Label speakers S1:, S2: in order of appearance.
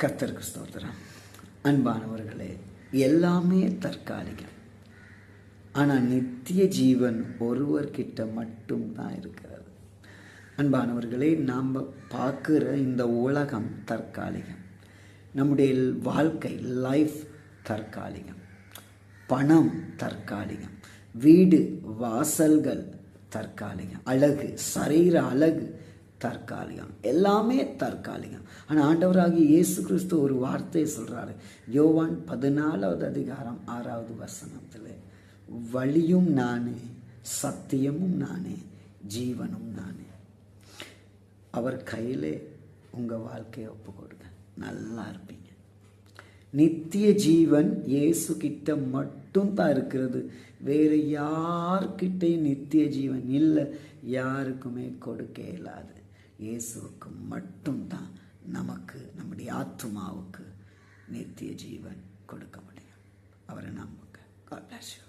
S1: கர்த்தருக்கு ஸ்தோத்திரம். அன்பானவர்களே, எல்லாமே தற்காலிகம். ஆனால் நித்திய ஜீவன் ஒருவர்கிட்ட மட்டும்தான் இருக்கிறது. அன்பானவர்களே, நாம் பார்க்குற இந்த உலகம் தற்காலிகம். நம்முடைய வாழ்க்கை லைஃப் தற்காலிகம். பணம் தற்காலிகம். வீடு வாசல்கள் தற்காலிகம். அழகு, சரீர அழகு தற்காலிகம். எல்லாமே தற்காலிகம். ஆனால் ஆண்டவராகிய இயேசு கிறிஸ்து ஒரு வார்த்தையை சொல்றாரு. யோவான் 14:6 வழியும் நானே, சத்தியமும் நானே, ஜீவனும் நானே. அவர் கையிலே உங்க வாழ்க்கையை ஒப்பு கொடுங்க, நல்லா இருப்பீங்க. நித்திய ஜீவன் இயேசு கிட்ட மட்டும் தான் இருக்கிறது. வேறு யார்கிட்டையும் நித்திய ஜீவன் இல்லை, யாருக்குமே கொடுக்க இயலாது. இயேசுவுக்கு மட்டும்தான் நமக்கு, நம்முடைய ஆத்துமாவுக்கு நித்திய ஜீவன் கொடுக்க முடியும். அவரை நம்புங்க. God bless you.